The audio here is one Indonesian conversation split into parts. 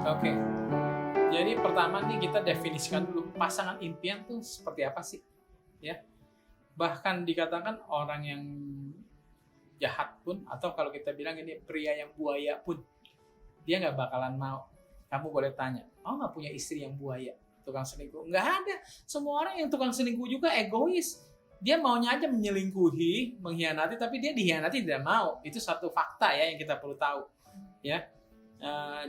Oke. Jadi pertama nih kita definisikan dulu pasangan impian tuh seperti apa sih, ya. Bahkan dikatakan orang yang jahat pun atau kalau kita bilang ini pria yang buaya pun dia nggak bakalan mau. Kamu boleh tanya, mau nggak punya istri yang buaya, tukang selingkuh? Nggak ada. Semua orang yang tukang selingkuh juga egois. Dia maunya aja menyelingkuhi, mengkhianati, tapi dia dihianati tidak mau. Itu satu fakta ya yang kita perlu tahu. Ya,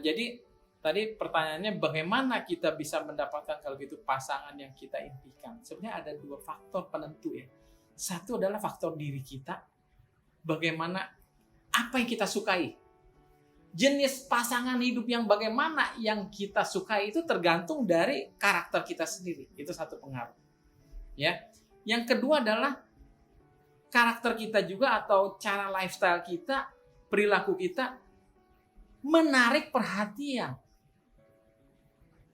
jadi tadi pertanyaannya bagaimana kita bisa mendapatkan kalau gitu pasangan yang kita impikan? Sebenarnya ada dua faktor penentu ya. Satu adalah faktor diri kita. Bagaimana apa yang kita sukai? Jenis pasangan hidup yang bagaimana yang kita sukai itu tergantung dari karakter kita sendiri. Itu satu pengaruh. Ya. Yang kedua adalah karakter kita juga atau cara lifestyle kita, perilaku kita menarik perhatian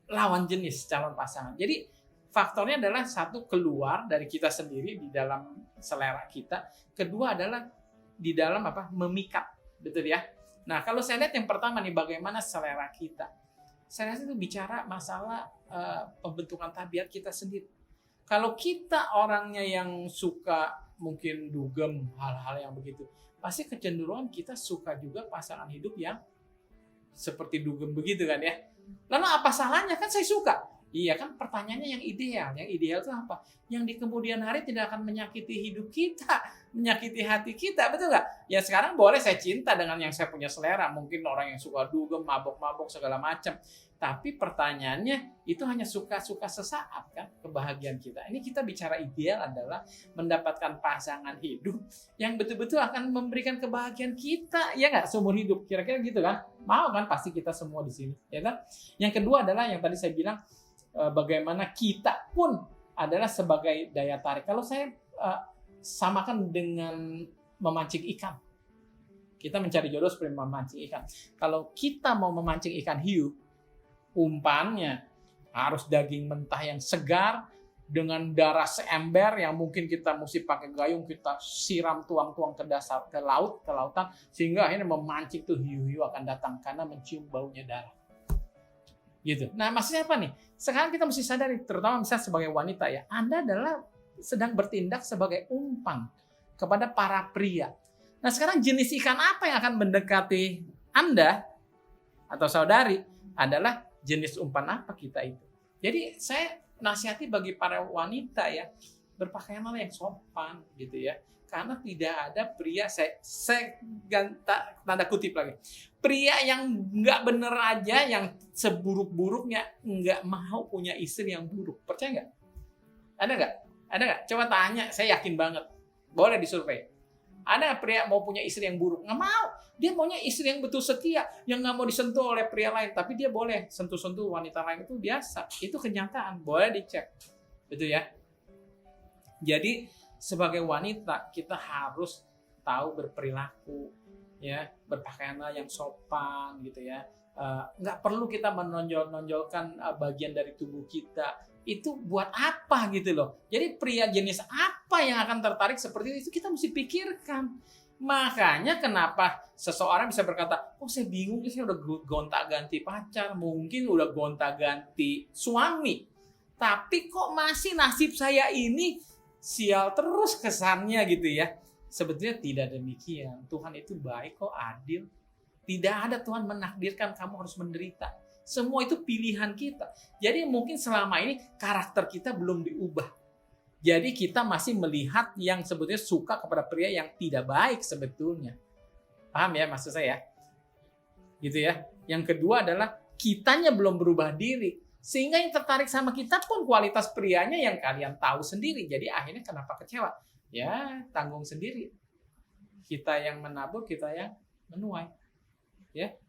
lawan jenis calon pasangan. Jadi faktornya adalah satu keluar dari kita sendiri di dalam selera kita, kedua adalah di dalam memikat, betul ya. Nah kalau saya lihat yang pertama nih bagaimana selera kita. Selera itu bicara masalah pembentukan tabiat kita sendiri. Kalau kita orangnya yang suka mungkin dugem hal-hal yang begitu, pasti kecenderungan kita suka juga pasangan hidup yang seperti dugem begitu kan ya. Lalu apa salahnya? Kan saya suka. Iya kan pertanyaannya yang ideal. Yang ideal itu apa? Yang di kemudian hari tidak akan menyakiti hidup kita, menyakiti hati kita, betul nggak? Ya sekarang boleh saya cinta dengan yang saya punya selera. Mungkin orang yang suka dugem, mabok-mabok segala macam. Tapi pertanyaannya itu hanya suka-suka sesaat kan kebahagiaan kita. Ini kita bicara ideal adalah mendapatkan pasangan hidup yang betul-betul akan memberikan kebahagiaan kita, ya nggak seumur hidup. Kira-kira gitu kan? Mau kan pasti kita semua di sini, ya kan? Yang kedua adalah yang tadi saya bilang bagaimana kita pun adalah sebagai daya tarik. Kalau saya samakan dengan memancing ikan. Kita mencari jodoh seperti memancing ikan. Kalau kita mau memancing ikan hiu, umpannya harus daging mentah yang segar dengan darah seember yang mungkin kita mesti pakai gayung kita siram tuang-tuang ke dasar ke lautan sehingga akhirnya memancing tuh hiu-hiu akan datang karena mencium baunya darah. Gitu. Nah, maksudnya apa nih? Sekarang kita mesti sadari terutama misalnya sebagai wanita ya, Anda adalah sedang bertindak sebagai umpan kepada para pria. Nah, sekarang jenis ikan apa yang akan mendekati Anda atau saudari adalah jenis umpan apa kita itu. Jadi saya nasihati bagi para wanita ya, berpakaianlah yang sopan gitu ya. Karena tidak ada pria, saya tanda kutip lagi. Pria yang nggak bener aja, yang seburuk-buruknya nggak mau punya istri yang buruk. Percaya nggak? Ada nggak? Ada nggak? Coba tanya, saya yakin banget. Boleh disurvei. Ada pria mau punya istri yang buruk? Nggak mau. Dia maunya istri yang betul setia, yang nggak mau disentuh oleh pria lain. Tapi dia boleh sentuh-sentuh wanita lain, itu biasa. Itu kenyataan, boleh dicek. Betul ya? Jadi sebagai wanita kita harus tahu berperilaku, ya, berpakaianlah yang sopan gitu ya. Nggak perlu kita menonjolkan bagian dari tubuh kita. Itu buat apa gitu loh. Jadi pria jenis apa yang akan tertarik seperti itu kita mesti pikirkan. Makanya kenapa seseorang bisa berkata, oh saya bingung, saya udah gonta-ganti pacar, mungkin udah gonta-ganti suami, tapi kok masih nasib saya ini sial terus kesannya gitu ya. Sebetulnya tidak demikian. Tuhan itu baik kok, adil. Tidak ada Tuhan menakdirkan kamu harus menderita. Semua itu pilihan kita. Jadi mungkin selama ini karakter kita belum diubah. Jadi kita masih melihat yang sebetulnya suka kepada pria yang tidak baik sebetulnya. Paham ya maksud saya? Gitu ya. Yang kedua adalah kitanya belum berubah diri. Sehingga yang tertarik sama kita pun kualitas prianya yang kalian tahu sendiri. Jadi akhirnya kenapa kecewa? Ya tanggung sendiri. Kita yang menabur, kita yang menuai. Ya.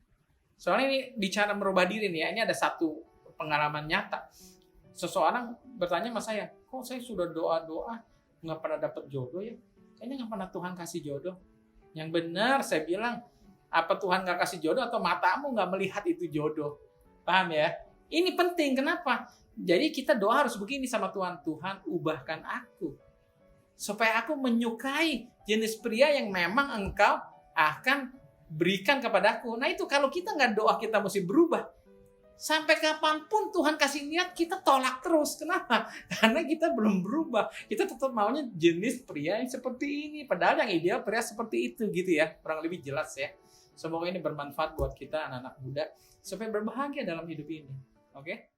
Soalnya ini bicara merubah diri nih ya. Ini ada satu pengalaman nyata. Seseorang bertanya sama saya, kok saya sudah doa-doa nggak pernah dapat jodoh ya? Kayaknya nggak pernah Tuhan kasih jodoh. Yang benar saya bilang, apa Tuhan nggak kasih jodoh atau matamu nggak melihat itu jodoh? Paham ya? Ini penting, kenapa? Jadi kita doa harus begini sama Tuhan. Tuhan ubahkan aku. Supaya aku menyukai jenis pria yang memang engkau akan berikan kepadaku. Nah itu kalau kita nggak doa kita mesti berubah. Sampai kapanpun Tuhan kasih niat, kita tolak terus. Kenapa? Karena kita belum berubah. Kita tetap maunya jenis pria yang seperti ini. Padahal yang ideal pria seperti itu gitu ya. Kurang lebih jelas ya. Semoga ini bermanfaat buat kita anak-anak muda supaya berbahagia dalam hidup ini. Oke?